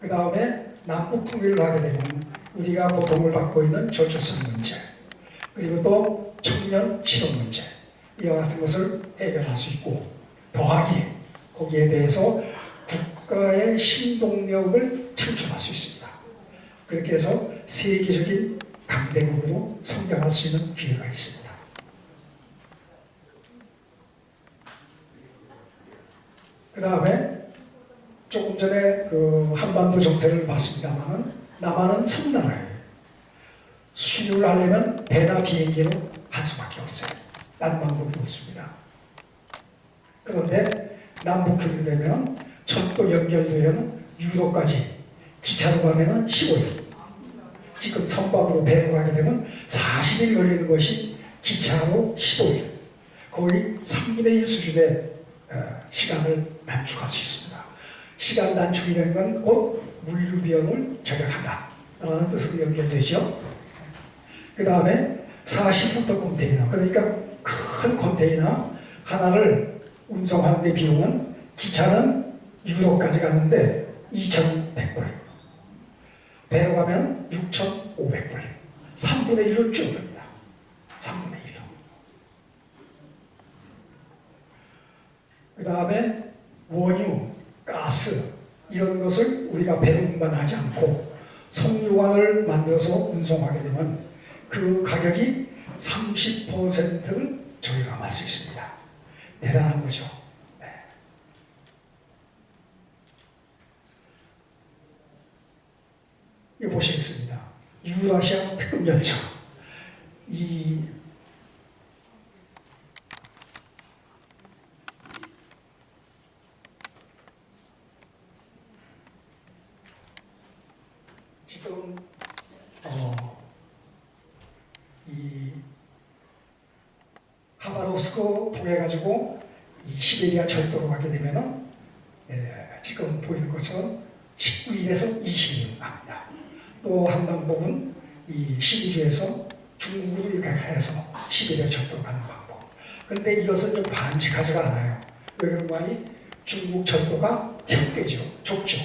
그 다음에 남북 통일을 하게 되면 우리가 고통을 받고 있는 저출산 문제, 그리고 또 청년 실업 문제, 이와 같은 것을 해결할 수 있고, 더하기 거기에 대해서 국가의 신동력을 창출할 수 있습니다. 그렇게 해서 세계적인 강대국으로 성장할 수 있는 기회가 있습니다. 그 다음에 조금 전에 그 한반도 정세를 봤습니다만 남한은 섬나라예요. 수출을 하려면 배나 비행기로 할 수밖에 없어요. 다른 방법이 없습니다. 그런데 남북 교류되면 철도 연결되면 유로까지 기차로 가면 15일. 지금 선박으로 배로 가게 되면 40일 걸리는 것이 기차로 15일. 거의 3분의 1 수준의 시간을 단축할 수 있습니다. 시간 단축이라는 건 곧 물류 비용을 절약한다 라는 뜻으로 연결되죠. 그 다음에 40푸터 컨테이너, 그러니까 큰 컨테이너 하나를 운송하는 데 비용은 기차는 유럽까지 가는데 2,100불, 배로 가면 6,500불, 3분의 1로 줄어듭니다. 3분의 1로. 그 다음에 원유, 가스 이런 것을 우리가 배송만 하지 않고 석유화를 만들어서 운송하게 되면 그 가격이 30%를 절감할 수 있습니다. 대단한 거죠. 네. 이거 보시겠습니다. 유라시아 특급 열차. 이 지금 이 하바롭스크 통해 가지고 이 시베리아 철도로 가게 되면은 지금 보이는 것처럼 19일에서 20일 갑니다. 또 한 방법은 이 시리즈에서 중국으로 이렇게 해서 시베리아 철도로 가는 방법. 근데 이것은 좀 바람직하지가 않아요. 왜 그런가니 중국 철도가 협계죠, 좁죠.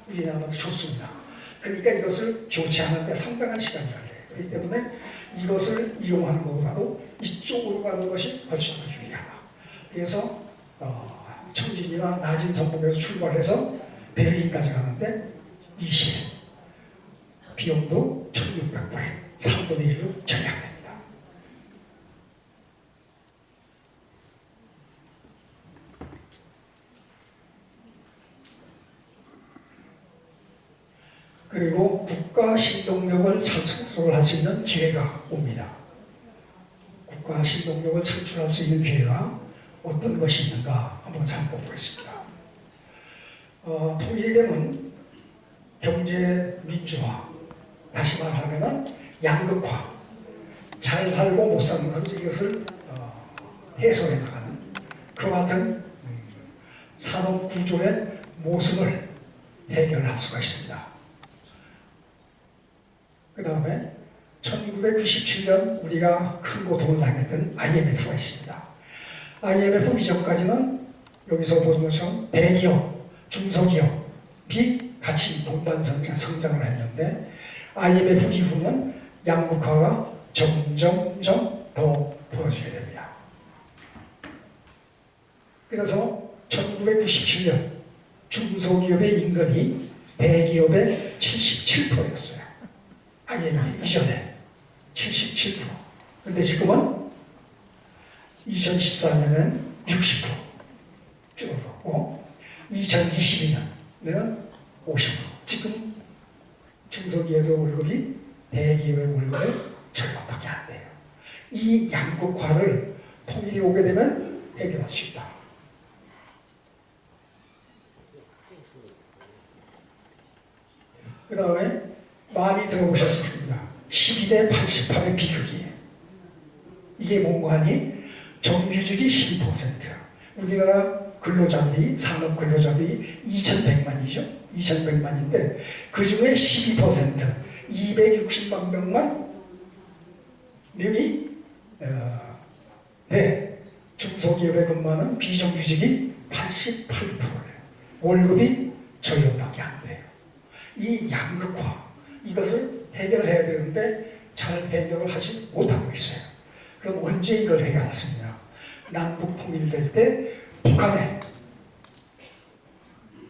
우리나라도 좁습니다. 그러니까 이것을 교체하는데 상당한 시간이 걸려요. 그렇기 때문에 이것을 이용하는 것보다도 이쪽으로 가는 것이 훨씬 더 유리하다. 그래서 청진이나 낮은 성공에서 출발해서 베르린까지 가는데 20일, 비용도 1,600불, 3분의 1로 절약됩니다. 그리고 국가 신동력을 창출할 수 있는 기회가 옵니다. 국가 신동력을 창출할 수 있는 기회가 어떤 것이 있는가 한번 살펴보겠습니다. 통일이 되면 경제 민주화, 다시 말하면 양극화, 잘 살고 못 사는 것을 이것을 해소해 나가는 그와 같은 산업 구조의 모순을 해결할 수가 있습니다. 그 다음에 1997년 우리가 큰 고통을 당했던 IMF가 있습니다. IMF 이전까지는 여기서 보는 것처럼 대기업, 중소기업이 같이 동반 성장을 했는데 IMF 이후는 양극화가 점점점 더 벌어지게 됩니다. 그래서 1997년 중소기업의 임금이 대기업의 77%였어요. IMF 이전에 77%. 근데 지금은 2014년은 60% 줄어들었고 2022년에는 50%. 지금 중소기업의 월급이 대기업의 월급의 절반밖에 안 돼요. 이 양극화를 통일이 오게 되면 해결할 수 있다. 그 다음에 많이 들어보셨을 겁니다. 12대 88의 비극이에요. 이게 뭔가 하니 정규직이 12%. 우리나라 근로자들이, 산업 근로자들이 2,100만이죠. 2,100만인데 그 중에 12%, 260만 명이 중소기업에 근무하는 비정규직이 88%예요. 월급이 절반밖에 안 돼요. 이 양극화 이것을 해결해야 되는데 잘 해결을 하지 못하고 있어요. 그럼 언제 이걸 해결했습니다. 남북 통일될 때 북한에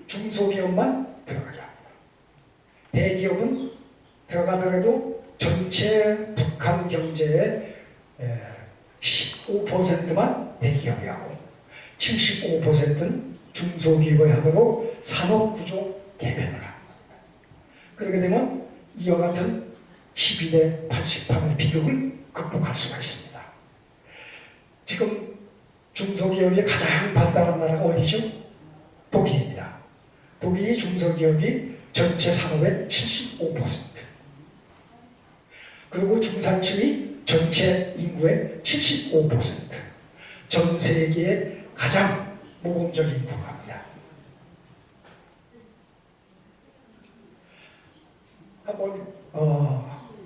중소기업만 들어가게 합니다. 대기업은 들어가더라도 전체 북한 경제의 15%만 대기업이 하고 75%는 중소기업이 하도록 산업구조 개편을 합니다. 그렇게 되면 이와 같은 12대 88의 비극을 극복할 수가 있습니다. 지금 중소기업이 가장 발달한 나라가 어디죠? 독일입니다. 독일이 중소기업이 전체 산업의 75%. 그리고 중산층이 전체 인구의 75%. 전 세계의 가장 모범적인 국가입니다. 한번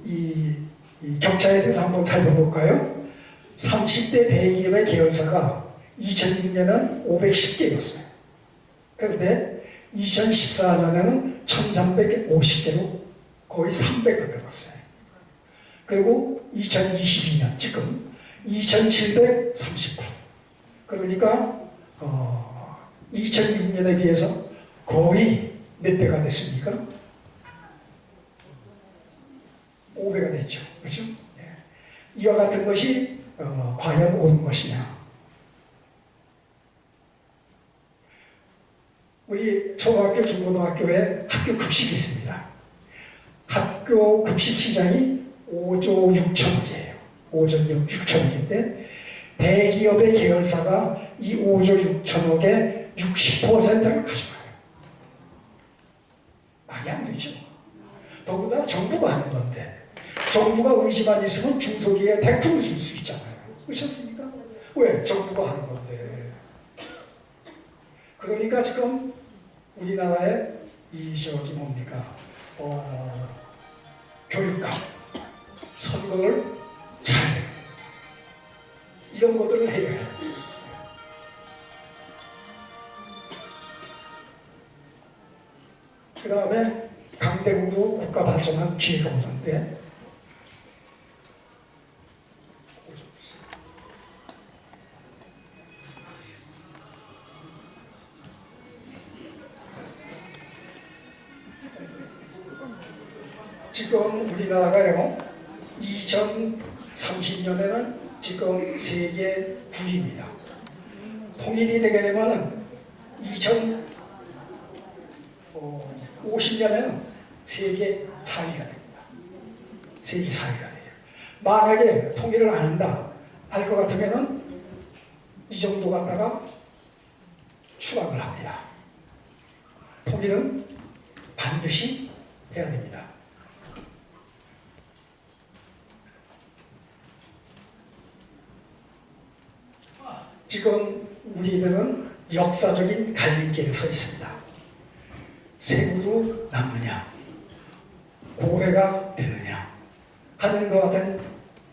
이 격차에 대해서 한번 살펴볼까요? 30대 대기업의 계열사가 2006년은 510개였어요. 그런데 2014년에는 1350개로 거의 300을 늘었어요. 그리고 2022년 지금 2738. 그러니까 2006년에 비해서 거의 몇 배가 됐습니까? 5배가 됐죠. 그렇죠? 네. 이와 같은 것이 과연 옳은 것이냐. 우리 초등학교, 중고등학교에 학교 급식이 있습니다. 학교 급식 시장이 5조 6천억이에요. 5조 6천억인데 대기업의 계열사가 이 5조 6천억의 60%를 가져가요. 말이 안 되죠. 더구나 정부가 하는 건데 정부가 의지만 있으면 중소기업에 100% 줄 수 있잖아요. 그렇지 않습니까? 왜? 정부가 하는 건데. 그러니까 지금 우리나라의 뭡니까? 교육감, 선거를 잘해요. 이런 것들을 해결해요. 그 다음에 강대국으로 국가 발전한 기회가 오는데 지금 우리나라가요 2030년에는 지금 세계 9위입니다. 통일이 되게 되면은 2050년에는 세계 4위가 됩니다. 세계 4위가 돼요. 만약에 통일을 안 한다 할 것 같으면은 이 정도 갖다가 추락을 합니다. 통일은 반드시 해야 됩니다. 지금 우리들은 역사적인 갈림길에 서 있습니다. 세구로 남느냐, 고래가 되느냐 하는 것 같은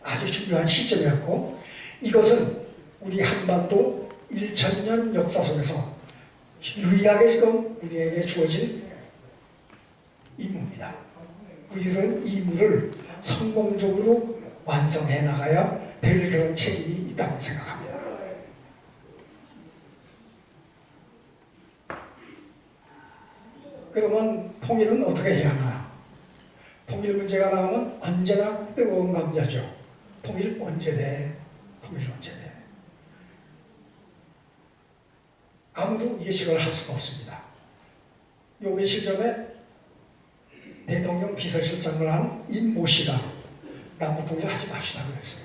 아주 중요한 시점이었고 이것은 우리 한반도 1000년 역사 속에서 유일하게 지금 우리에게 주어진 임무입니다. 우리들은 이 임무를 성공적으로 완성해 나가야 될 그런 책임이 있다고 생각합니다. 그러면 통일은 어떻게 해야 하나? 통일 문제가 나오면 언제나 뜨거운 감자죠. 통일 언제 돼? 통일 언제 돼? 아무도 예측을 할 수가 없습니다. 요 며칠 전에 대통령 비서실장을 한 임모 씨가 남북통일 하지 맙시다 그랬어요.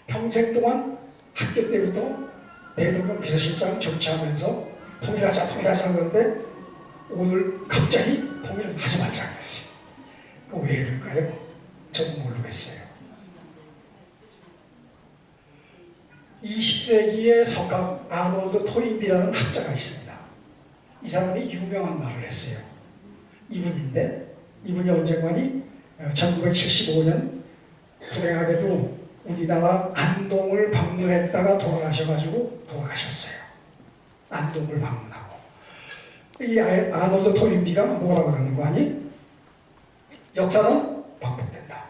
평생 동안 학교 때부터 대통령 비서실장 정치하면서 통일하자 그러는데 오늘 갑자기 통일하지 말자 그랬어요. 왜 그럴까요? 저는 모르겠어요. 20세기의 석학 아놀드 토인비라는 학자가 있습니다. 이 사람이 유명한 말을 했어요. 이분인데 이분이 언젠가니 1975년 불행하게도 우리나라 안동을 방문했다가 돌아가셔가지고 돌아가셨어요. 안동을 방문하고 이 아놀드 토인비가 뭐라 그러는 거 아니? 역사는 반복된다.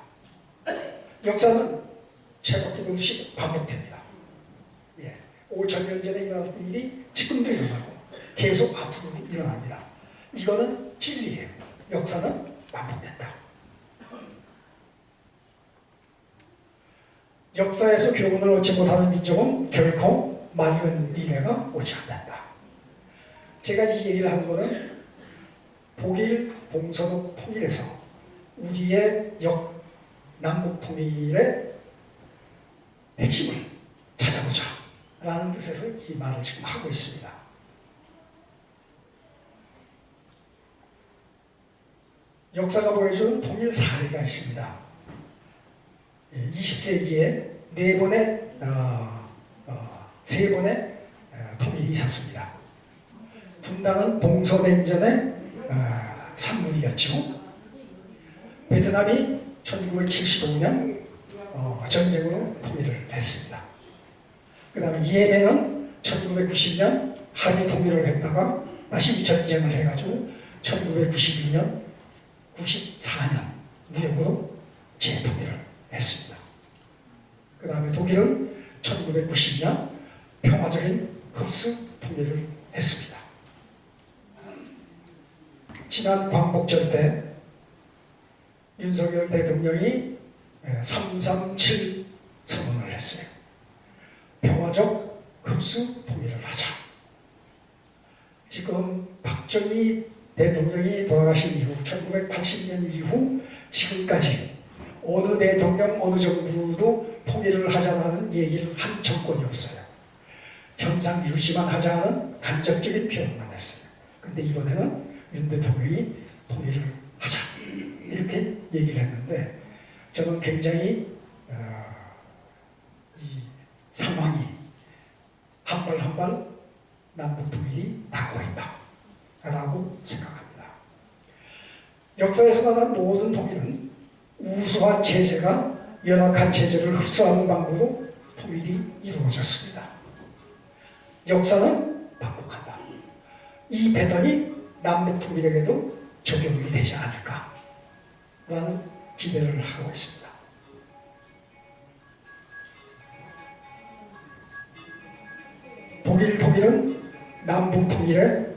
역사는 새바퀴 돌듯이 반복됩니다. 예. 5,000년 전에 일어났던 일이 지금도 일어나고 계속 앞으로도 일어납니다. 이거는 진리예요. 역사는 반복된다. 역사에서 교훈을 얻지 못하는 민족은 결코 맑은 미래가 오지 않는다. 제가 이 얘기를 하는 것은 독일 봉서독 통일에서 우리의 남북 통일의 핵심을 찾아보자 라는 뜻에서 이 말을 지금 하고 있습니다. 역사가 보여주는 통일 사례가 있습니다. 20세기에 세 번의 통일이 있었습니다. 분당은 동서냉전의 산물이었죠. 베트남이 1975년 전쟁으로 통일을 했습니다. 그 다음에 예멘은 1990년 한일 통일을 했다가 다시 전쟁을 해가지고 1992년, 94년 무역으로 재통일을 했습니다. 그 다음에 독일은 1990년 평화적인 흡수 통일을 했습니다. 지난 광복절 때 윤석열 대통령이 337 선언을 했어요. 평화적 흡수 통일을 하자. 지금 박정희 대통령이 돌아가신 이후 1980년 이후 지금까지 어느 대통령 어느 정부도 통일을 하자는 얘기를 한 정권이 없어요. 현상 유지만 하자는 간접적인 표현만 했어요. 근데 이번에는 윤 대통령이 통일을 하자 이렇게 얘기를 했는데 저는 굉장히 이 상황이 한 발 한 발 남북 통일이 나고 있다 라고 생각합니다. 역사에서 나타난 모든 통일은 우수한 체제가 열악한 체제를 흡수하는 방법으로 통일이 이루어졌습니다. 역사는 반복한다. 이 패턴이 남북 통일에게도 적용이 되지 않을까 라는 기대를 하고 있습니다. 독일 통일은 남북 통일의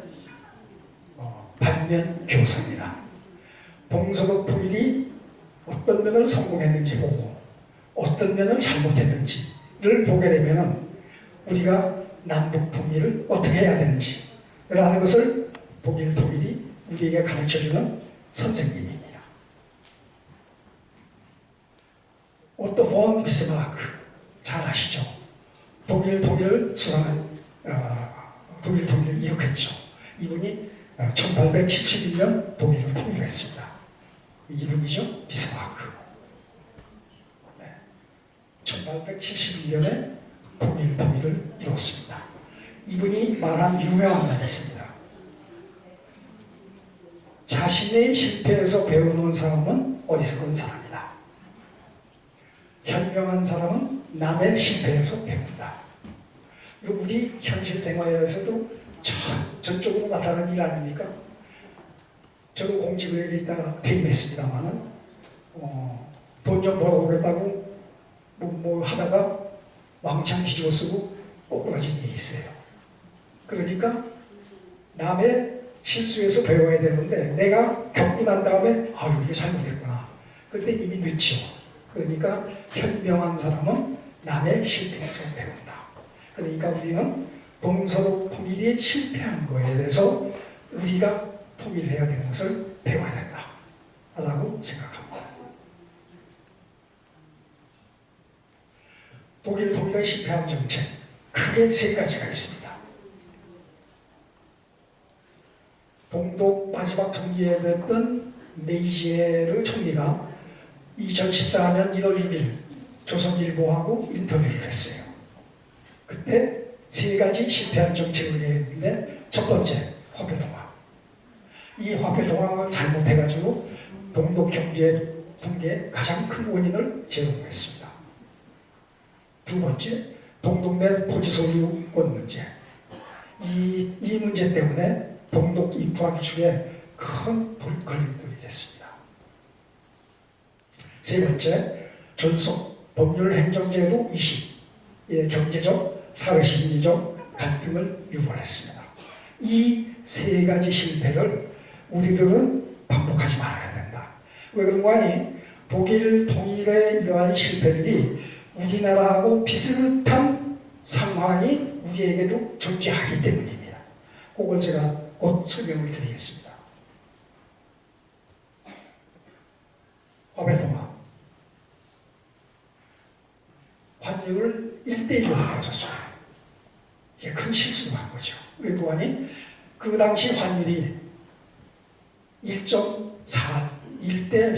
반면 교사입니다. 동서독 통일이 어떤 면을 성공했는지 보고 어떤 면을 잘못했는지를 보게 되면 우리가 남북 통일을 어떻게 해야 되는지 라는 것을 독일 통일이 우리에게 가르쳐주는 선생님입니다. 오토 폰 비스마르크 잘 아시죠? 독일 통일을 수상한 독일 통일을 이룩했죠. 이분이 1871년 독일을 통일했습니다. 이분이죠. 비스마르크. 네. 1871년에 독일 통일을 이뤘습니다. 이분이 말한 유명한 말이 있습니다. 자신의 실패에서 배우는 사람은 어리석은 사람이다. 현명한 사람은 남의 실패에서 배운다. 우리 현실 생활에서도 전적으로 나타나는 일 아닙니까? 저도 공직에 있다가 퇴임했습니다만은 돈 좀 벌어보겠다고 뭐 하다가 왕창 뒤집어 쓰고 꼬꾸라진 일이 있어요. 그러니까 남의 실수에서 배워야 되는데 내가 겪고 난 다음에 아유 이게 잘못했구나. 그때 이미 늦죠. 그러니까 현명한 사람은 남의 실패에서 배운다. 그러니까 우리는 동서독 통일이 실패한 거에 대해서 우리가 통일해야 되는 것을 배워야 된다 라고 생각합니다. 독일 통일의 실패한 정책 크게 세 가지가 있습니다. 동독 마지막 총리였던 메이지에르 총리가 2014년 1월 6일 조선일보하고 인터뷰를 했어요. 그때 세 가지 실패한 정책을 얘기했는데 첫 번째 화폐동화. 이 화폐동화를 잘못해가지고 동독 경제 붕괴의 가장 큰 원인을 제공했습니다. 두 번째 동독 내 토지 소유권 문제. 이 문제 때문에 동독 인프라 구축에 큰 걸림돌이 됐습니다. 세 번째, 존속 법률 행정제도 이식, 경제적, 사회심리적 갈등을 유발했습니다. 이 세 가지 실패를 우리들은 반복하지 말아야 된다. 왜 그런가 하니 독일 통일의 이러한 실패들이 우리나라하고 비슷한 상황이 우리에게도 존재하기 때문입니다. 그걸 제가 곧 설명을 드리겠습니다. 화폐통화 환율을 1대1로 바꿔줬어요. 이게 큰 실수를 한 거죠. 왜 그러니 그 당시 환율이 1.4, 1대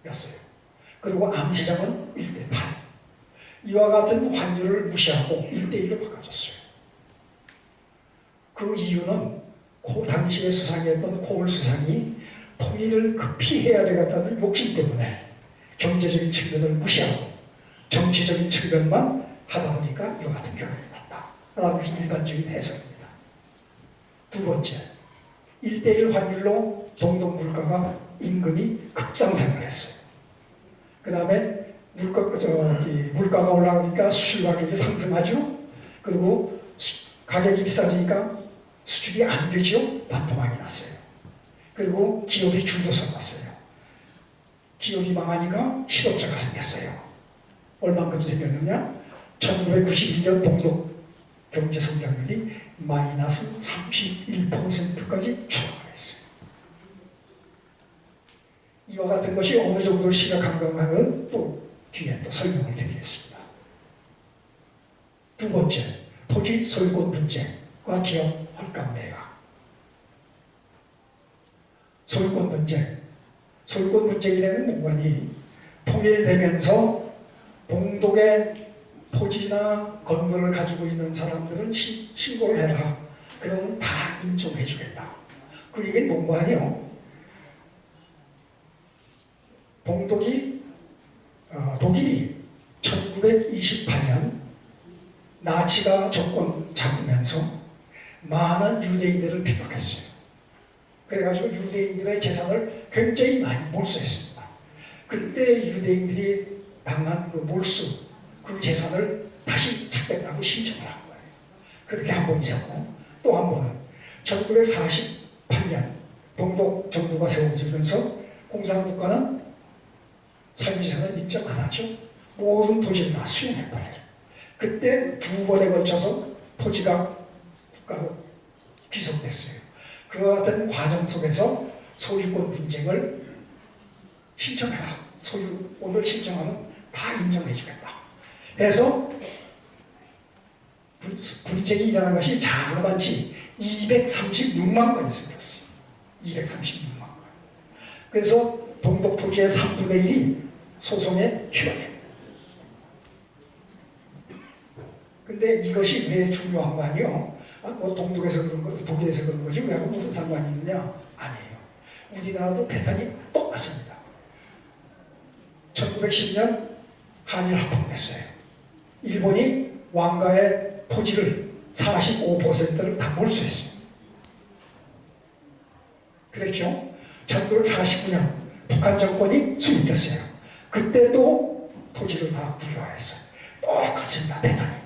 4.4였어요. 그리고 암시장은 1대 8. 이와 같은 환율을 무시하고 1대1로 바꿔줬어요. 그 이유는 그 당시에 수상했던 코올 수상이 통일을 급히 해야 되겠다는 욕심 때문에 경제적인 측면을 무시하고 정치적인 측면만 하다 보니까 이와 같은 결론이 났다. 라는 일반적인 해석입니다. 두 번째, 1대1 환율로 동독 물가가 임금이 급상승을 했어요. 그 다음에 물가가 올라가니까 수출 가격이 상승하죠. 그리고 가격이 비싸지니까 수출이 안 되죠. 반토막이 났어요. 그리고 기업이 줄도서 났어요. 기업이 망하니까 실업자가 생겼어요. 얼만큼 생겼느냐? 1992년 동독 경제 성장률이 마이너스 31%까지 추락했어요. 이와 같은 것이 어느 정도 심각한가는 또 뒤에 또 설명을 드리겠습니다. 두 번째, 토지 소유권 분쟁과 기업 헐값 매각. 소유권 분쟁. 소유권 분쟁이라는 공간이 통일되면서 동독의 토지나 건물을 가지고 있는 사람들은 신고를 해라. 그러면 다 인정해 주겠다. 그 얘기는 뭔가 아니요. 독일이 1928년 나치가 정권 잡으면서 많은 유대인들을 피격했어요. 그래가지고 유대인들의 재산을 굉장히 많이 몰수했습니다. 그때 유대인들이 당한 그 몰수, 그 재산을 다시 찾겠다고 신청을 한 거예요. 그렇게 한 번 있었고, 또 한 번은 1948년 동독 정부가 세워지면서 공산국가는 사유재산을 인정 안 하죠. 모든 토지를 다 수용해버려요. 그때 두 번에 걸쳐서 토지가 국가로 귀속됐어요. 그와 같은 과정 속에서 소유권 분쟁을 신청해라. 오늘 신청하면 다 인정해주겠다. 그래서 분쟁이 일어난 것이 자그마치 236만 건이 생겼어요. 236만 건. 그래서 동독 토지의 3분의 1이 소송에 휘말려요. 근데 이것이 왜 중요한 거 아니에요? 뭐 동독에서 그런 거, 독일에서 그런 거지 왜하고 무슨 상관이 있느냐? 아니에요. 우리나라도 패턴이 똑같습니다. 1910년 한일 합방됐어요. 일본이 왕가의 토지를 45%를 다 몰수했어요. 그랬죠? 1949년 북한 정권이 수립됐어요. 그때도 토지를 다 불교화했어요. 똑같습니다. 패턴이.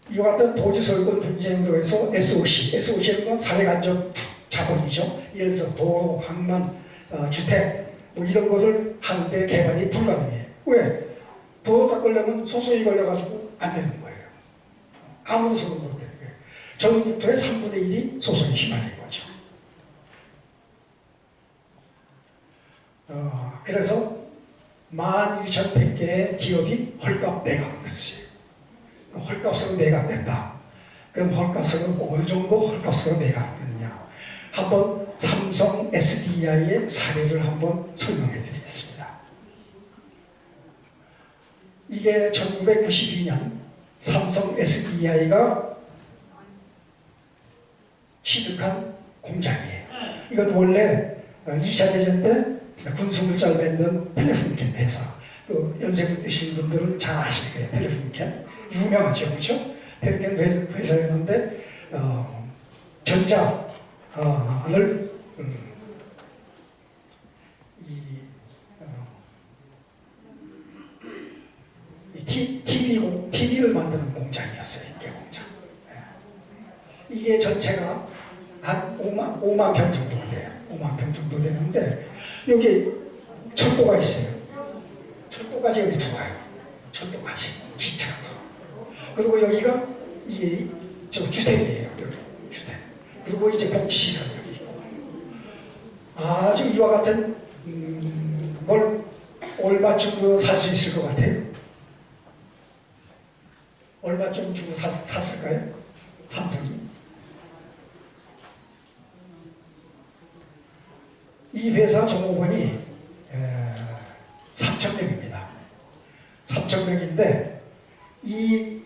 이와 같은 토지 소유권 분쟁으로 해서 SOC는 건 사회간접 자본이죠. 예를 들어서 도로, 항만, 주택 뭐 이런 것을 하는데 개발이 불가능해요. 왜? 도로 닦으려면 소송이 걸려가지고 안 되는 거예요. 아무도 소송 못 되는 거예요. 전국토의 3분의 1이 소송에 휘말린 거죠. 그래서 12,100개의 기업이 헐값 매각을 했어요. 헐값으로 매각된다. 그럼 헐값으로 어느 정도 헐값으로 매각되느냐? 한번 삼성 SDI의 사례를 한번 설명해 드리겠습니다. 이게 1992년 삼성 SDI가 취득한 공장이에요. 이건 원래 2차 대전 때 군수물자를 만든 플랫폼 회사. 그 연세부 뛰신 분들은 잘 아실 거예요. 텔레funken 유명하죠, 그렇죠? 텔레funken 회사였는데 전자를 TV를 만드는 공장이었어요. 이게 공장. 이게 전체가 한 5만 평 정도가 돼요. 5만 평 정도 되는데 여기 철도가 있어요. 철도까지 여기 들어와요. 철도까지 기차가 들어와요. 그리고 여기가 이게 주택이에요. 여기 주택. 그리고 이제 복지시설 여기 있고. 아주 이와 같은 걸 얼마쯤으로 살 수 있을 것 같아요? 얼마쯤 주고 샀을까요? 삼성이. 이 회사 종업원이 3,000명입니다. 3,000명인데 이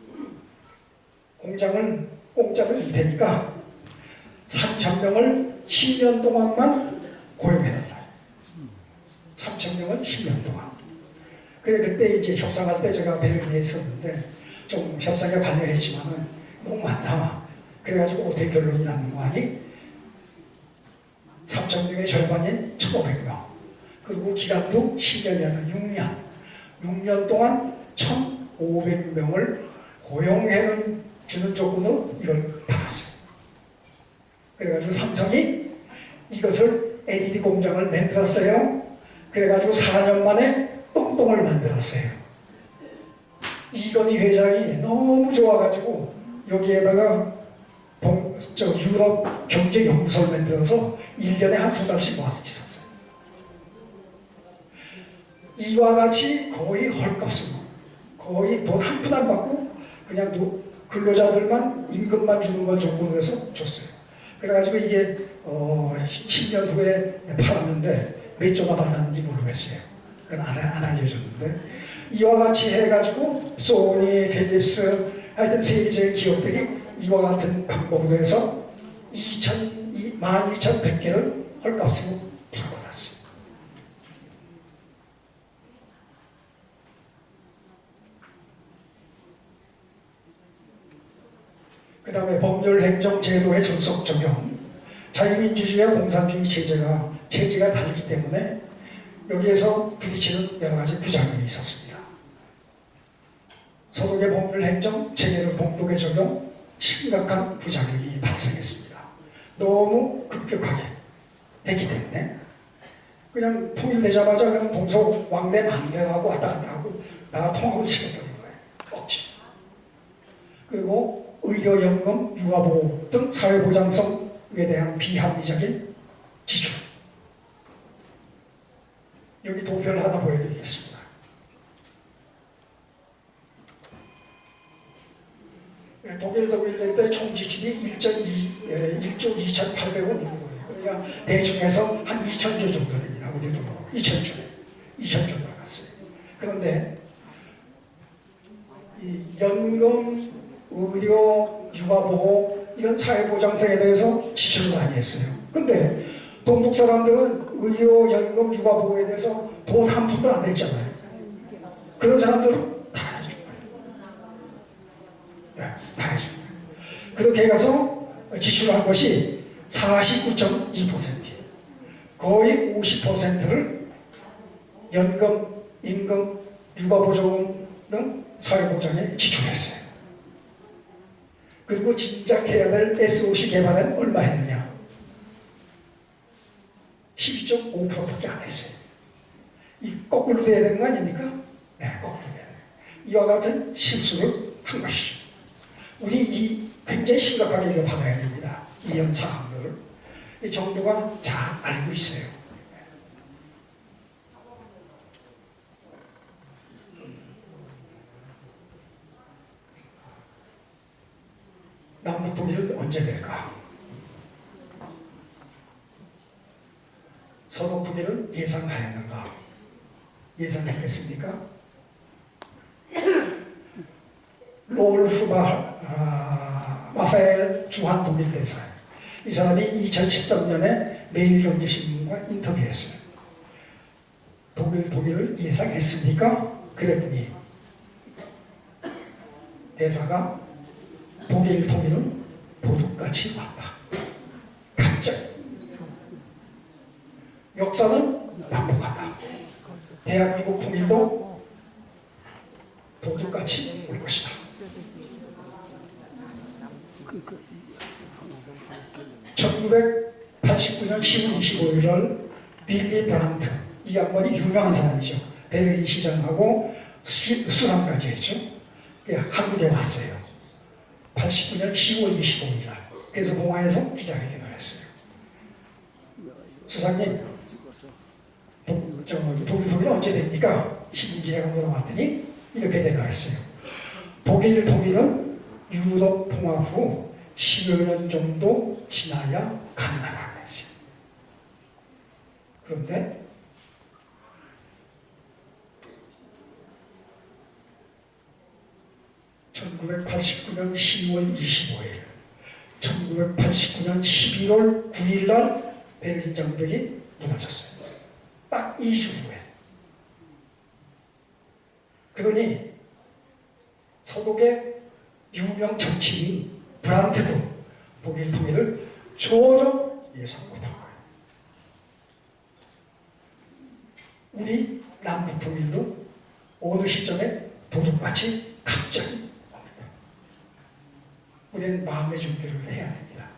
공장을 공짜로 줄 테니까 3,000명을 10년 동안만 고용해달라. 3,000명은 10년 동안. 그래 그때 이제 협상할 때 제가 베를린에 있었는데 좀 협상에 관여했지만은 너무 많다. 그래가지고 어떻게 결론이 나는 거 아니? 3,000명의 절반인 1,500명. 그리고 기간도 10년이 아니라 6년. 6년 동안 1,500명을 고용해 주는 조건으로 이걸 받았어요. 그래가지고 삼성이 이것을 LED 공장을 만들었어요. 그래가지고 4년 만에 똥똥을 만들었어요. 이건희 회장이 너무 좋아가지고 여기에다가 유럽 경제연구소를 만들어서 1년에 한 2달씩 모아서 있었어요. 이와 같이 거의 헐값으로 거의 돈 한 푼 안 받고 그냥 근로자들만 임금만 주는 걸 조건으로 해서 줬어요. 그래가지고 이게 10년 후에 팔았는데 몇 조나 받았는지 모르겠어요. 그건 안 알려줬는데 이와 같이 해가지고 소니, 필립스 하여튼 세계적인 기업들이 이와 같은 방법으로 해서 12,100개를 헐값으로 팔아받았어요. 그 다음에 법률행정제도의 존속 적용, 자유민주주의와 공산주의 체제가 다르기 때문에 여기에서 부딪히는 여러 가지 부작용이 있었습니다. 소득의 법률행정 체계를 동독에 적용, 심각한 부작용이 발생했습니다. 너무 급격하게 했기 때문에 그냥 통일되자마자 그냥 동서 왕래 만대하고 왔다 갔다 하고 다 통합을 시켜버린 거예요. 억지. 그리고 의료연금, 육아보호 등 사회보장성에 대한 비합리적인 지출. 여기 도표를 하나 보여드리겠습니다. 독일 때 총지출이 1조 2,800억 정도예요. 그러니까 대충해서 한 2,000조 정도 됩니다. 우리도 2,000조 나갔어요. 그런데 이 연금, 의료, 육아보호 이런 사회보장성에 대해서 지출을 많이 했어요. 근데 동독 사람들은 의료, 연금, 육아보호에 대해서 돈 한 푼도 안 냈잖아요. 그런 사람들은 다 해준 거예요. 네, 다 해준 거예요. 그렇게 해서 지출한 것이 49.2%예요. 거의 50%를 연금, 임금, 육아보조금 등 사회보장에 지출했어요. 그리고 진작 해야 될 SOC 개발은 얼마 했느냐? 12.5%밖에 안 했어요. 이 거꾸로 돼야 되는 거 아닙니까? 네, 거꾸로 돼야 돼요. 이와 같은 실수를 한 것이죠. 우리 이 굉장히 심각하게 이거 받아야 됩니다. 이런 사항들을. 이 정부가 잘 알고 있어요. 남북 통일은 언제 될까? 서독 통일은 예상하였는가? 예상했겠습니까? 롤프 마파엘 주한 독일 대사. 이 사람이 2013년에 매일경제신문과 인터뷰했어요. 독일을 예상했습니까? 그랬더니 대사가 독일 통일은 도둑같이 왔다. 갑자기. 역사는 반복한다. 대한민국 통일도 도둑같이 올 것이다. 1989년 10월 25일 날 빌리 브란트, 이 양반이 유명한 사람이죠. 베를린 시장하고 수상까지 했죠. 한국에 왔어요. 89년 10월 25일 날. 그래서 공항에서 기자회견을 했어요. 수상님, 독일 통일은 언제 됩니까? 신문기자가 물어봤더니 이렇게 대답했어요. 독일 통일은 유럽 통합 후 10여 년 정도 지나야 가능하다고 했어요. 그런데 (1989년 10월 25일) 1989년 11월 9일 날 베를린 장벽이 무너졌어요. 딱 2주 후에. 그러니 서독의 유명 정치인 브란트도 독일 통일을 전혀 예상 못한 거예요. 우리 남북 통일도 어느 시점에 도둑같이 갑자기 옵니다. 우리는 마음의 준비를 해야 됩니다.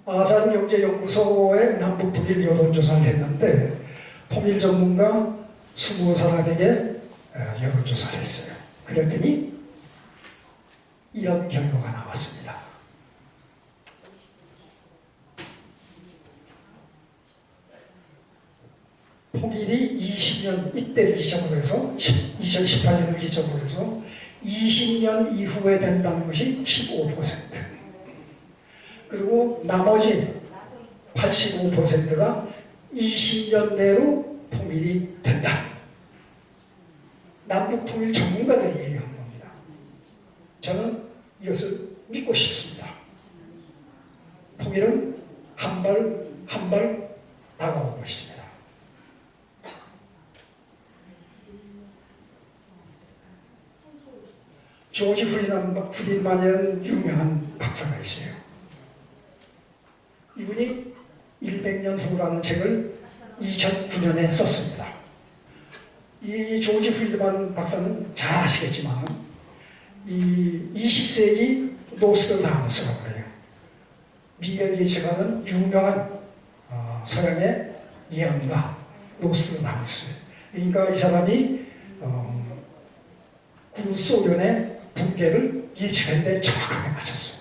아산경제연구소의 남북통일 여론조사를 했는데 통일 전문가 20사람에게 여론조사를 했어요. 그랬더니 이런 결과가 나왔습니다. 통일이 20년 이때를 기점으로 해서 2018년을 기점으로 해서 20년 이후에 된다는 것이 15%. 그리고 나머지 85%가 20년 내로 통일이 된다. 남북 통일 전문가들이 얘기한 겁니다. 저는 이것을 믿고 싶습니다. 통일은 한 발 한 발 다가오고 있습니다. 조지 프리드만이라는 유명한 박사가 있어요. 이분이 100년 후라는 책을 2009년에 썼습니다. 이 조지 프리드만 박사는 잘 아시겠지만 이 20세기 노스트라다무스라고 해요. 미겔 예측하는 유명한 서양의 예언가 노스트라다무스. 그러니까 이 사람이 구소련의 붕괴를 예측했는데 정확하게 맞췄어요.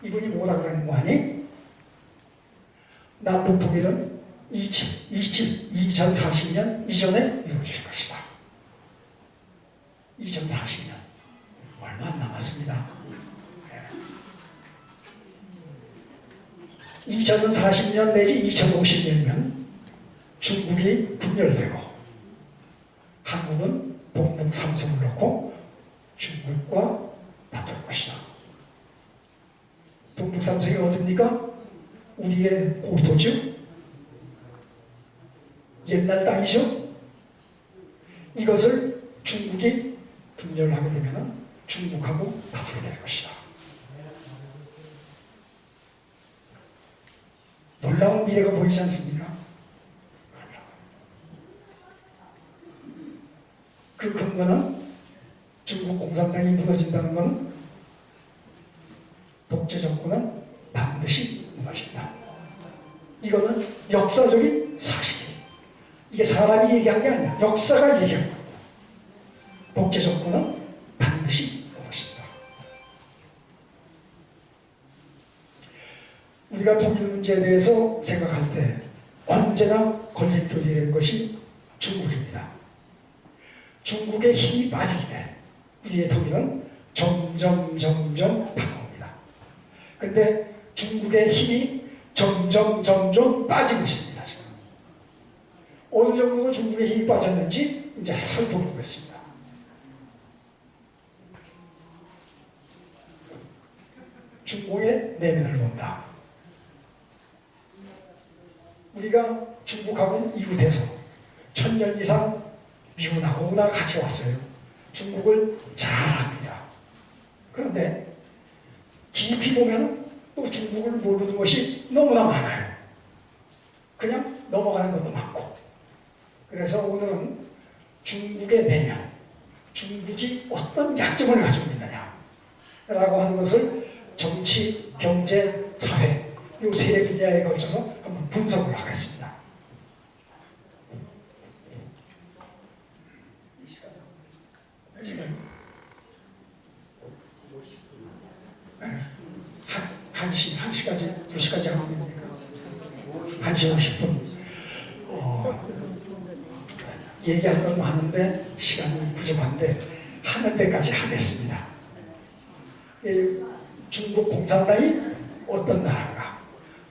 이분이 뭐라고 하는 거 아니? 남북 통일은 2040년 이전에 이루어질 것이다. 2040년 얼마 안 남았습니다. 2040년 내지 2050년이면 중국이 분열되고 한국은 동북 삼성을 놓고 중국과 다툴 것이다. 동북 삼성이 어딥니까? 우리의 고도죠? 옛날 땅이죠? 이것을 중국이 분열하게 되면 중국하고 다투게 될 것이다. 놀라운 미래가 보이지 않습니까? 그 근거는 중국 공산당이 무너진다는 것은 독재 정권은 반드시 무너진다. 이거는 역사적인 사실이에요. 이게 사람이 얘기한 게 아니야. 역사가 얘기한 거예요. 독재 정권은 반드시 무너진다. 우리가 통일 문제에 대해서 생각할 때 언제나 걸림돌이 된 것이 중국입니다. 중국의 힘이 빠지기 때문에 우리의 통일은 점점 다가옵니다. 근데 중국의 힘이 점점 빠지고 있습니다. 지금. 어느 정도 중국의 힘이 빠졌는지 이제 살펴보겠습니다. 중국의 내면을 본다. 우리가 중국하고는 이웃해서 1000년 이상 미군하고 문화 같이 왔어요. 중국을 잘 압니다. 그런데 깊이 보면 또 중국을 모르는 것이 너무나 많아요. 그냥 넘어가는 것도 많고. 그래서 오늘은 중국의 내면, 중국이 어떤 약점을 가지고 있느냐 라고 하는 것을 정치, 경제, 사회 이 세 분야에 걸쳐서 한번 분석을 하겠습니다. 한 시까지, 2시까지 하면 됩니까? 1시 50분. 얘기할 건 많은데 시간이 부족한데 하는 데까지 하겠습니다. 중국 공산당이 어떤 나라인가,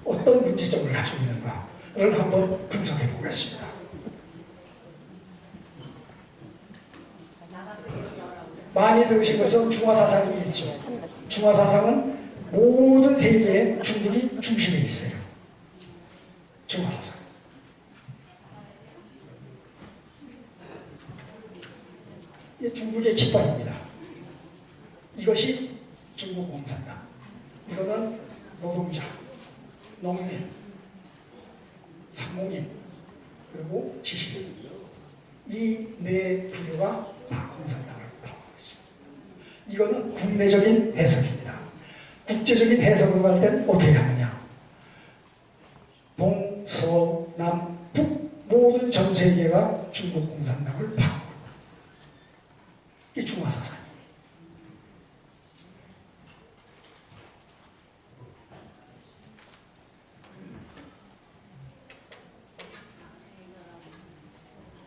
어떤 문제점을 가지고 있는가를 한번 분석해 보겠습니다. 많이 들으신 것은 중화사상이 있죠. 중화사상은 모든 세계에 중국이 중심에 있어요. 중화사상. 이게 중국의 깃발입니다. 이것이 중국 공산당. 이거는 노동자, 농민, 상공인, 그리고 지식인. 이 네 부류가 다 공산당을 포함하고 있습니다. 이거는 국내적인 해석입니다. 국제적인 해석으로 갈 땐 어떻게 하느냐. 동, 서, 남, 북 모든 전 세계가 중국 공산당을 파고 이 중화사상이에요.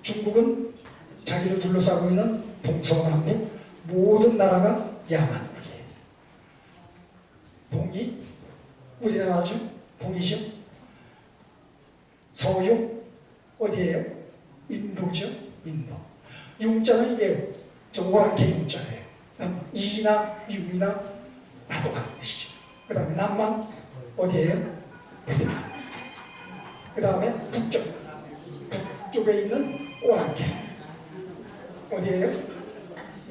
중국은 자기를 둘러싸고 있는 동서남북 모든 나라가 야만국이에요. 동이 우리나라죠? 동이죠? 서용 어디예요? 인도죠? 인도. 융자는 이게 정확히 융자예요. 이나 융이나 나도 같은 뜻이죠. 그 다음에 남만 어디예요? 베트남. 그 다음에 북쪽에 있는 오랑캐 어디예요?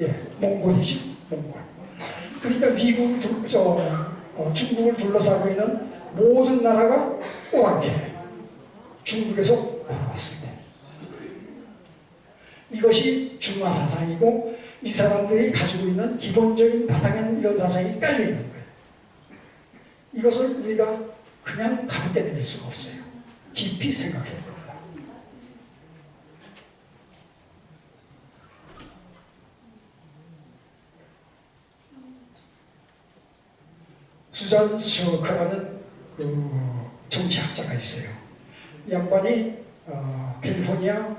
예, 몽골이지, 몽골. 그러니까 중국을 둘러싸고 있는 모든 나라가 오랑캐. 중국에서 나왔을 때. 이것이 중화사상이고 이 사람들이 가지고 있는 기본적인 바탕에는 이런 사상이 깔려 있는 거예요. 이것을 우리가 그냥 가볍게 내릴 수가 없어요. 깊이 생각해야 됩니다. 수잔 셔크라는 정치학자가 있어요. 이 양반이 캘리포니아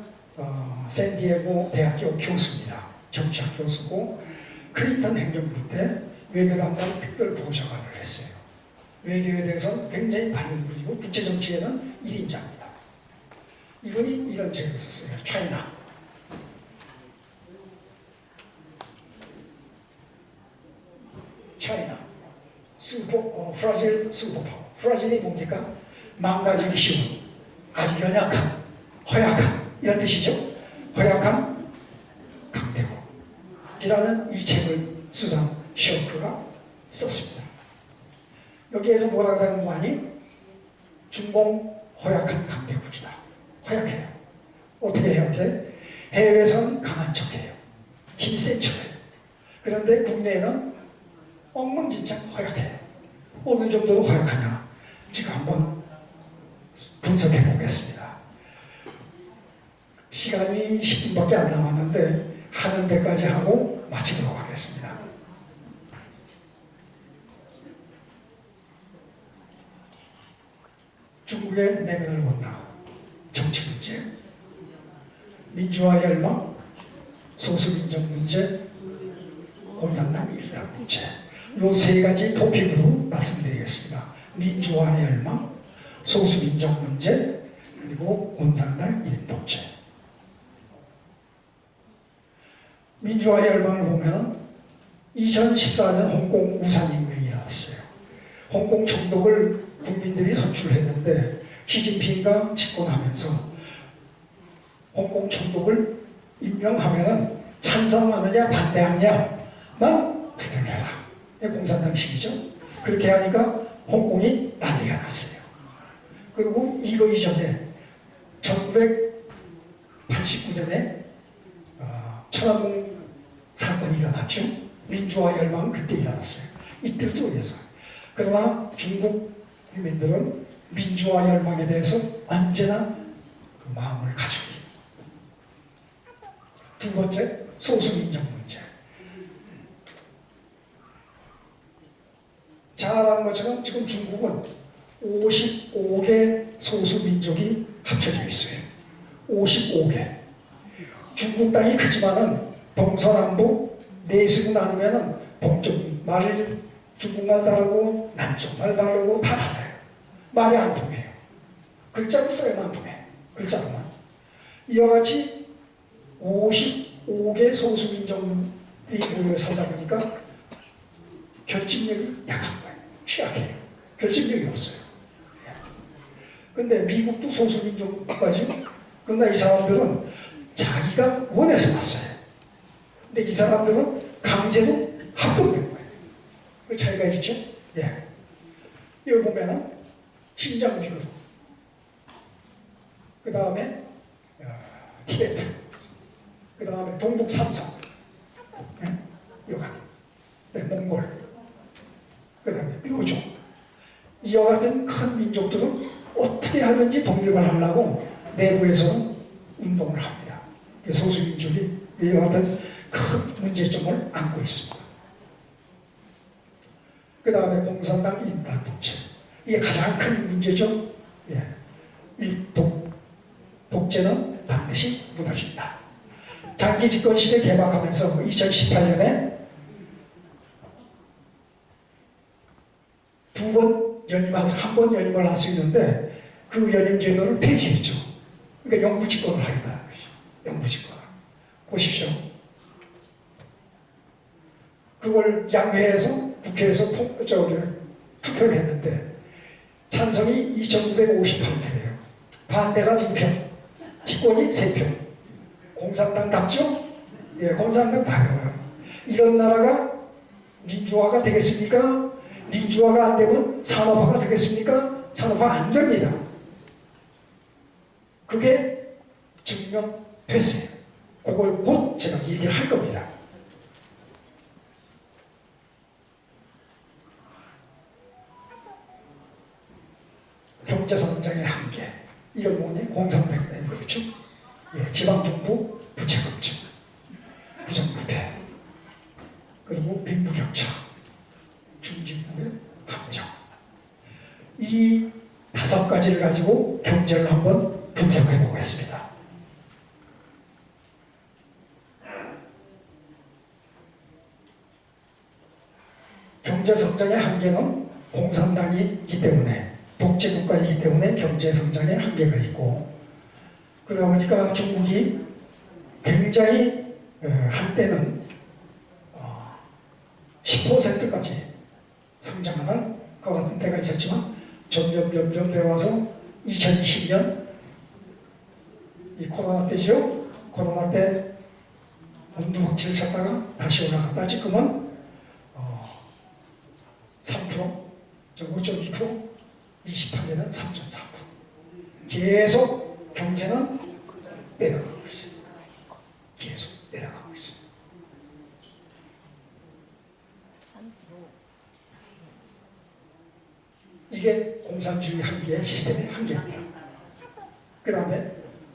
샌디에고 대학교 교수입니다. 정치학 교수고 클린턴 행정부 때 외교담당 특별보좌관을 했어요. 외교에 대해서는 굉장히 밝은 분이고 국제정치에는 1인자입니다. 이분이 이런 책을 썼어요. 차이나. 프라질 슈퍼파워. 프라질이 뭡니까? 망가지기 쉬운, 아주 연약한, 허약한 이런 뜻이죠. 허약한 강대국이라는 이 책을 수잔 셔크가 썼습니다. 여기에서 뭐라고 하는 거 아니? 중공 허약한 강대국이다. 허약해요. 어떻게 허약해? 해외에서는 강한 척해요. 힘센 척해요. 그런데 국내에는 엉망진창 허약해요. 어느 정도로 허약하냐? 지금 한번 분석해 보겠습니다. 시간이 10분밖에 안 남았는데 하는 데까지 하고 마치도록 하겠습니다. 중국의 내면을 본다. 정치 문제, 민주화 열망, 소수민족 문제, 공산당 일당 문제. 이 세 가지 토픽으로 말씀드리겠습니다. 민주화 열망, 소수민족 문제, 그리고 공산당 일독제. 민주화 열망을 보면 2014년 홍콩 우산혁명이 일어났어요. 홍콩 총독을 국민들이 선출했는데 시진핑이가 집권하면서 홍콩 총독을 임명하면은 찬성하느냐 반대하느냐 만 투표를 해라. 공산당식이죠. 그렇게 하니까 홍콩이 난리가 났어요. 그리고 이거 이전에 1989년에 천안동 사건이 일어났죠. 민주화 열망은 그때 일어났어요. 이때도 그래서. 그러나 중국 국민들은 민주화 열망에 대해서 언제나 그 마음을 가지고 있습니다. 두 번째, 소수민족 문제. 잘 아는 것처럼 지금 중국은 55개 소수민족이 합쳐져 있어요. 55개. 중국 땅이 크지만은 동서남북 내수구 나누면은 동쪽 말 중국말 다르고 남쪽 말 다르고 다 달라요. 말이 안 통해요. 글자로 써야만 통해. 글자로만. 이와 같이 55개 소수민족이 모여 살다 보니까 결집력이 약한 거예요. 취약해요. 결집력이 없어요. 근데 미국도 소수민족 국가지. 그러나 이 사람들은 자기가 원해서 왔어요. 근데 이 사람들은 강제로 합병된 거예요. 그 차이가 있죠? 예. 여기 보면은 신장 위구르, 그 다음에 티베트, 그 다음에 동북 삼성, 요가, 네, 몽골, 그 다음에 묘종. 이와 같은 큰 민족들은 어떻게 하든지 독립을 하려고 내부에서는 운동을 합니다. 소수민족이 이와 같은 큰 문제점을 안고 있습니다. 그 다음에 공산당 인간 독재. 이게 가장 큰 문제죠. 예. 이 독재는 반드시 무너진다. 장기 집권 시대 개막하면서 2018년에 두 번 연임해서 한 번 연임을 할 수 있는데 그 연임 제도를 폐지했죠. 그러니까 영구 집권을 하겠다는 것이죠. 영구 집권. 보십시오. 그걸 양회에서 국회에서 투표를 했는데 찬성이 2,958표예요. 반대가 2표, 집권이 3표. 공산당답죠? 예, 공산당 다르고요. 이런 나라가 민주화가 되겠습니까? 민주화가 안 되면 산업화가 되겠습니까? 산업화 안 됩니다. 그게 증명됐어요. 그걸 곧 제가 얘기를 할 겁니다. 경제성장의 한계. 이건 뭐니? 공산당의 그렇죠? 예, 지방정부 부채급증, 부정부패, 그리고 빈부격차, 중진국의 함정. 이 5가지를 가지고 경제를 한번 분석해 보겠습니다. 경제성장의 한계는 공산당이기 때문에, 독재국가이기 때문에 경제성장의 한계가 있고, 그러다 보니까 중국이 굉장히 한때는 10%까지 성장하는 것 같은 때가 있었지만 점점 되어와서 2020년 이 코로나 때죠. 코로나 때 엄두박질 쳤다가 다시 올라갔다 지금은 3%, 5.2%, 28년은 3.4%. 계속 경제는 내려가고 있어요. 계속 내려가고 있어요. 이게 공산주의 한계, 시스템의 한계입니다. 그 다음에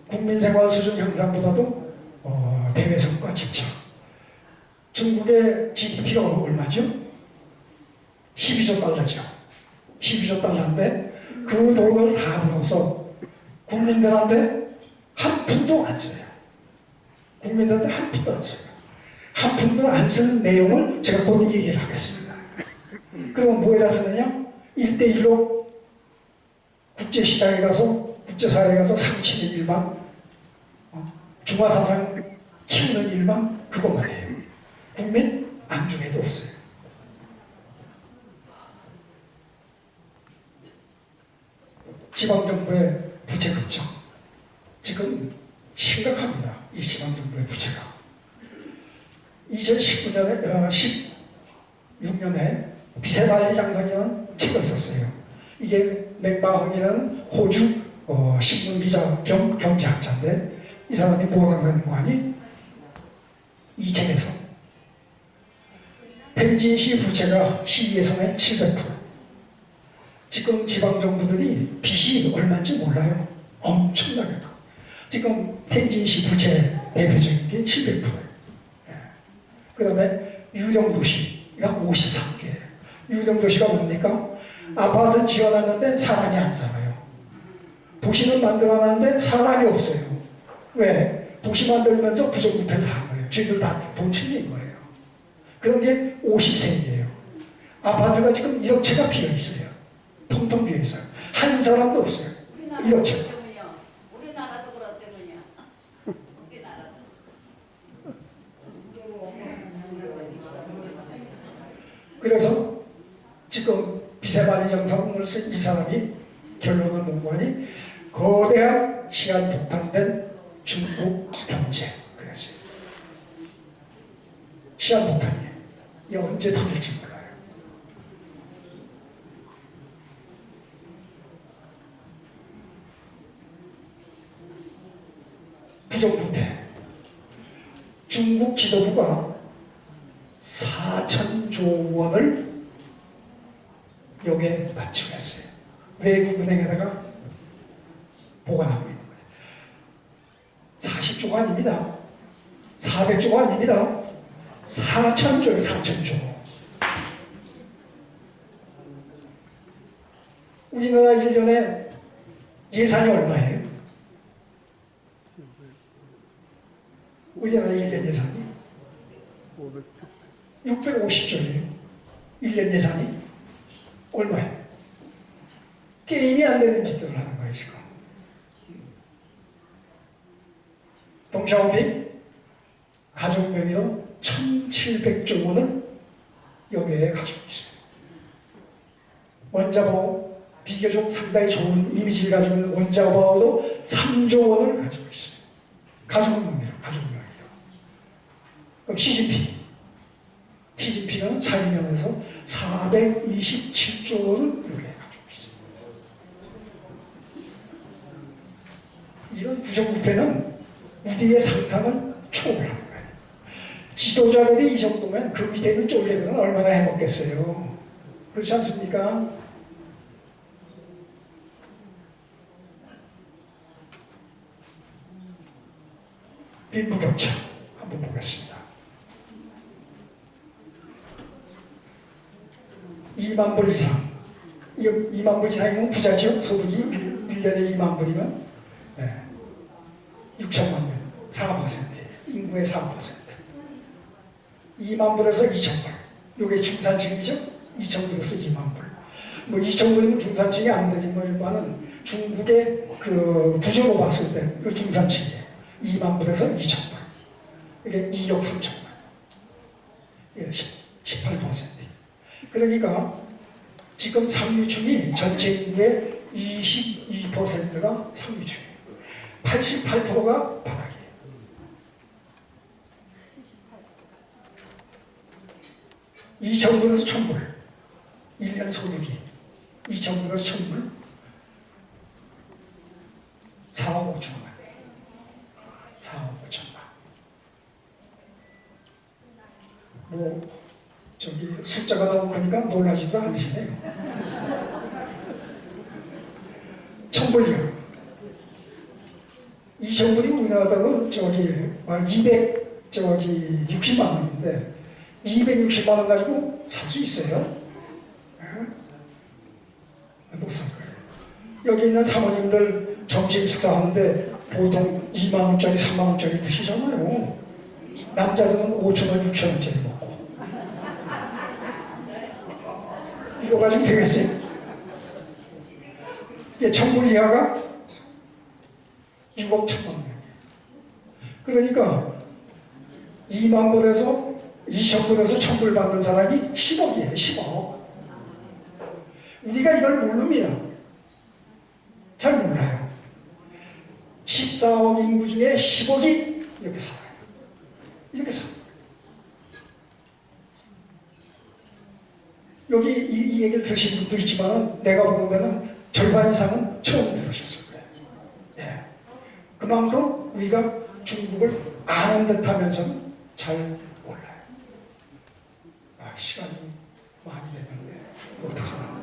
국민생활 수준 향상보다도 대외성과 집착. 중국의 GDP가 얼마죠? 12조 달러죠. 12조 달러인데 그 돈을 다 벌어서 국민들한테 한 푼도 안 써요. 국민들한테 한 푼도 안 써요. 한 푼도 안 쓰는 내용을 제가 곧 얘기를 하겠습니다. 그러면 뭐에다 쓰느냐? 1대1로 국제시장에 가서, 국제사회에 가서 상치는 일만, 중화사상 키우는 일만, 그것만 해요. 국민 안중에도 없어요. 지방정부의 부채 급증. 지금 심각합니다. 이 지방정부의 부채가. 2019년에, 16년에 비세관리장성이라는 책을 썼어요. 이게 맥마헌이라는 호주 신문기자 겸 경제학자인데 이 사람이 뭐라고 하는 거 아니? 이 책에서 펜진시 부채가 시위에서는 700%. 지금 지방정부들이 빚이 얼마인지 몰라요. 엄청나게. 지금 펜진시 부채 대표적인 게 700%예요. 그 다음에 유령도시가 53개예요. 유령도시가 뭡니까? 아파트 지어놨는데 사람이 안 살아요. 도시는 만들어놨는데 사람이 없어요. 왜? 도시 만들면서 부정부패를 한 거예요. 저희들 다 돈 챙긴 거예요. 그런 게 50세예요. 아파트가 지금 1억 채가 비어 있어요. 통통 비어 있어요. 한 사람도 없어요. 1억 채. 우리나라도 그렇대군요. 우리나라도. 그래서 지금 비세관리정성을 쓴 이 사람이 결론을 뭔가니 거대한 시한폭탄된 중국 경제 그랬어요. 시한폭탄이에요. 이게 언제 터질지 몰라요. 부정부패. 중국 지도부가 4천조 원을 여기에 맞추겠어요. 외국은행에다가 보관하고 있는 거예요. 40조가 아닙니다. 400조가 아닙니다. 4천조예요. 4천조. 우리나라 1년에 예산이 얼마예요? 우리나라 1년 예산이 650조예요. 1년 예산이 얼마예요? 게임이 안 되는 짓들을 하는 거예요, 지금. 동샤오핑 가족 명의로 1,700조 원을 여기에 가지고 있어요. 원자보호 비교적 상당히 좋은 이미지를 가지고 있는 원자보호도 3조 원을 가지고 있어요. 가족 명의로, 가족 명의로. 그럼 시진핑은 사회면에서 427조 원을 여기에 가지고 있어요. 이런 부정부패는 우리의 상상을 초월하는 거예요. 지도자들이 이 정도면 그 밑에 있는 쫄개들은 얼마나 해먹겠어요. 그렇지 않습니까? 빈부격차 한번 보겠습니다. 2만 불 이상. 2만 불 이상이면 부자죠. 소득이 1년에 2만 불이면 6천만 원, 4%. 인구의 4%. 2만 불에서 2천 불. 이게 중산층이죠? 2천 불에서 2만 불. 뭐 2천 불이면 중산층이 안 되지 뭐 일반은 중국의 그 부정으로 봤을 때 그 중산층이에요. 2만 불에서 2천 불. 이게 2억 3천만. 18%. 그러니까 지금 상류층이 전체 인구의 22%가 상류층이에요. 88%가 바닥이에요. 2,000불에서 1,000불. 1년 소득이 2,000불에서 1,000불. 4억 5천만. 4억 5천만. 뭐 저기 숫자가 나오니까 놀라지도 않으시네요. 1,000불이요. 2,000불이 우리나라로 저기 260만 원인데 260만 원 가지고 살 수 있어요? 못 살 거예요. 여기 있는 사모님들 점심 식사하는데 보통 2만 원짜리, 3만 원짜리 드시잖아요. 남자들은 5천 원, 6천 원짜리 먹고. 이거 가지고 되겠어요? 이게 1,000불 이하가 6억 1천만 원. 그러니까 2만 불에서 2,000불에서 1,000불 받는 사람이 10억이에요. 10억. 우리가 이걸 모릅니다. 14억 인구 중에 10억이 이렇게 살아요. 이렇게 살아요. 여기 이 얘기를 들으신 분도 있지만 내가 보면은 절반 이상은 처음 들으셨을 거예요. 예. 그만큼 우리가 중국을 아는 듯 하면서는 잘 몰라요. 아, 시간이 많이 됐는데 어떡하나.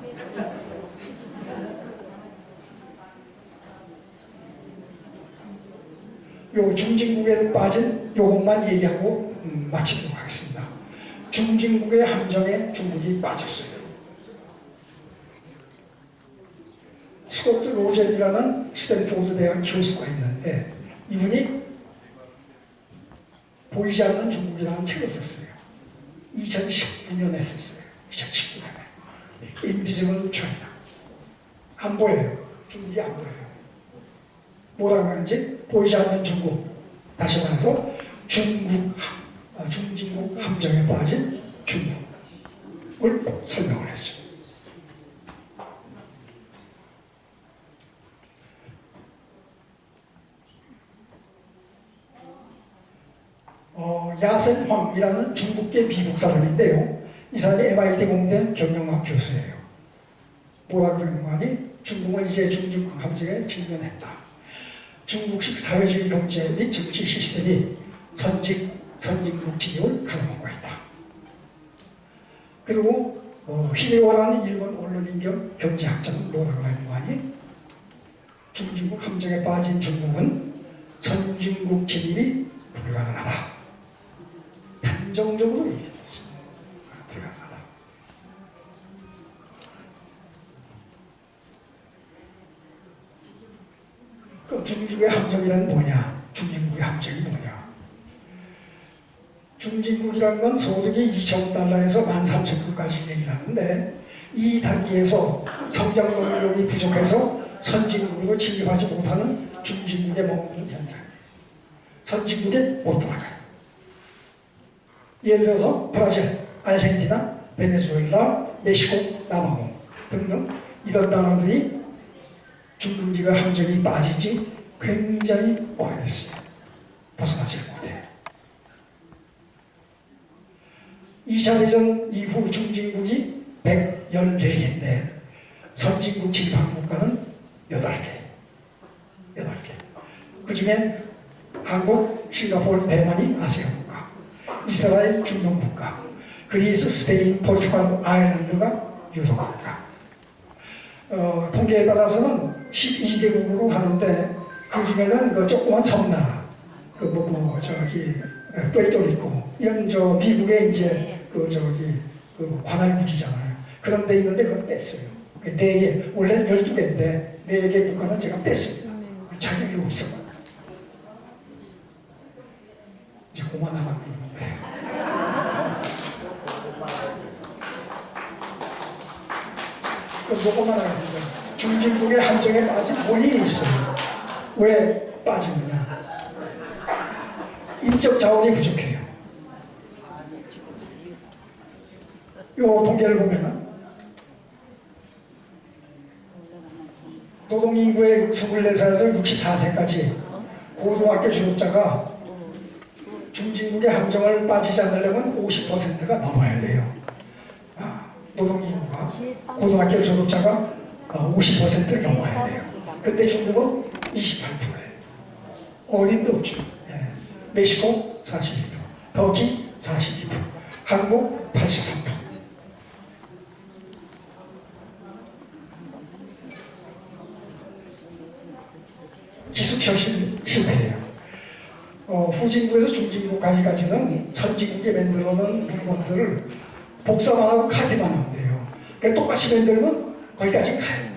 요 중진국에 빠진 요것만 얘기하고 마치도록 하겠습니다. 중진국의 함정에 중국이 빠졌어요. 스코트 로젠이라는 스탠포드 대학 교수가 있는데 이분이 보이지 않는 중국이라는 책을 썼어요. 2019년에 썼어요. 2019년에. 인비지블 차이나. 안 보여요. 중국이 안 보여요. 뭐라고 하는지 보이지 않는 중국. 다시 말해서 중진국 함정에 빠진 중국을 설명을 했어요. 야센황이라는 중국계 미국 사람인데요. 이 사람이 MIT 공대 경영학 교수예요. 뭐라 그러는 거 아니? 중국은 이제 중진국 함정에 직면했다. 중국식 사회주의 경제 및 정치 시스템이 선진국 진입을 가로막고 있다. 그리고 히데와라는 일본 언론인 겸 경제학자는 뭐라고 하는 거 아니? 중진국 함정에 빠진 중국은 선진국 진입이 불가능하다. 단정적으로 얘기했습니다. 불가능하다. 그럼 중진국의 함정이란 뭐냐? 중진국의 함정이 뭐냐? 중진국이라는 건 소득이 2,000달러에서 13,000불까지 얘기를 하는데 이 단계에서 성장 능력이 부족해서 선진국으로 진입하지 못하는 중진국에 머무는 현상이에요. 선진국에 못 돌아가요. 예를 들어서 브라질, 아르헨티나, 베네수엘라, 멕시코, 남아공 등등 이런 나라들이 중국과 함정이 빠진 지 굉장히 오래됐어요. 벗어나지 못해요. 2차 대전 이후 중진국이 114개인데 선진국 진입한 국가는 8개. 그 중에 한국, 싱가포르, 대만이 아세아 국가, 이스라엘, 중동 국가, 그리스, 스페인, 포르투갈, 아일랜드가 유럽 국가. 통계에 따라서는 12개국으로 하는데 그 중에는 그 조그만 섬나라, 푸에르토리코 이런 미국의 이제 그 관할국이잖아요. 그런 데 있는데 그걸 뺐어요. 4개, 원래 12개인데 4개 국가는 제가 뺐습니다. 자격이 없어. 이제 그만하라고 그러는데. 뭐만 하겠습니다. 중진국의 함정에 빠진 원인이 있어요. 왜 빠지느냐? 인적 자원이 부족해요. 요 통계를 보면은 노동인구의 24세에서 64세까지 고등학교 졸업자가 중진국의 함정을 빠지지 않으려면 50%가 넘어야 돼요. 노동인구가 고등학교 졸업자가 50%를 넘어야 돼요. 근데 중국은 28%예요. 어딘도 없죠. 예. 멕시코 42%, 터키 42%, 한국 83%. 기숙현 실패예요. 후진국에서 중진국 가기까지는 선진국에 만들어 놓은 물건들을 복사만 하고 카피만 하면 돼요. 그러니까 똑같이 만들면 거기까지 가요.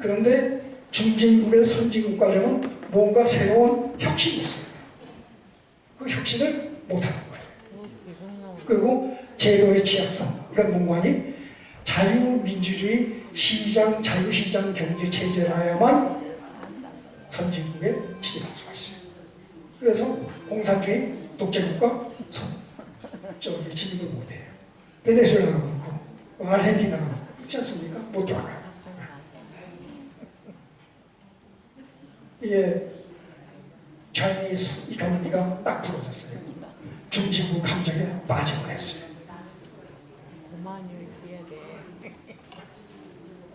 그런데 중진국에서 선진국 가려면 뭔가 새로운 혁신이 있어요. 그 혁신을 못하는 거예요. 그리고 제도의 취약성. 이건 뭔가니 자유민주주의 시장, 자유시장 경제 체제라야만 선진국에 진입할 수가 있어요. 그래서 공산주의 독재국가 진입을 못해요. 베네수엘라가 그렇고 아르헨티나가 그렇지 않습니까? 못 돌아가요. 이게 차이니스 이코노미가 딱 부러졌어요. 중진국 감정에 빠져버렸어요.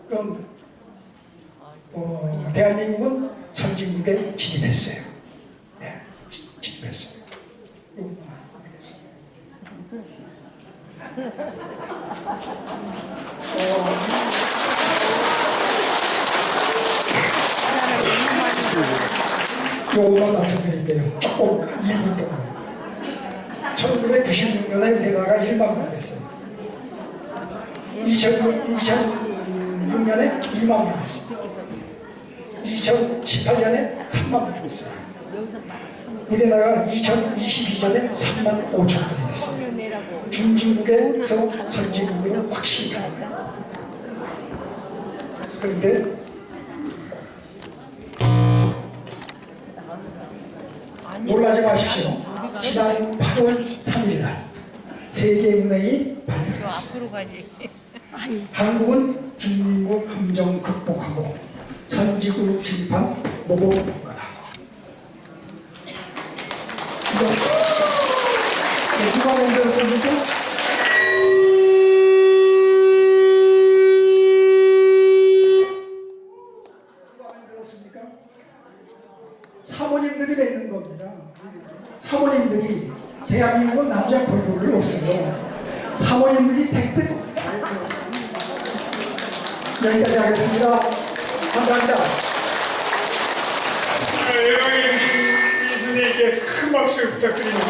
그럼 대한민국은 선진국에 진입했어요. 네, 진입했어요. 이것만 요것만 말씀드릴게요. 조금 1분 동안. 1996년에 우리나라가 1만 명이었어요. 2006년에 2만 명이었어요. 2018년에 3만 명이었어요. 우리나라가 2022년에 3만 5천 명이었어요. 중진국에서 선진국으로 확실히 갑니다. 그런데 놀라지 마십시오. 지난 8월 3일 날 세계은행이 발표했어요. 한국은 중국 함정 극복하고 선진국으로 진입한 모범국가다. 이거 누가 만들었습니까? 누가 만들었습니까? 사모님들이 맺는 겁니다. 사모님들이 대한민국은 남자 골고루 없어요. 사모님들이 택배 여기까지 하겠습니다. 감사합니다. 영광해 주신 이분에게 큰 박수 부탁드립니다.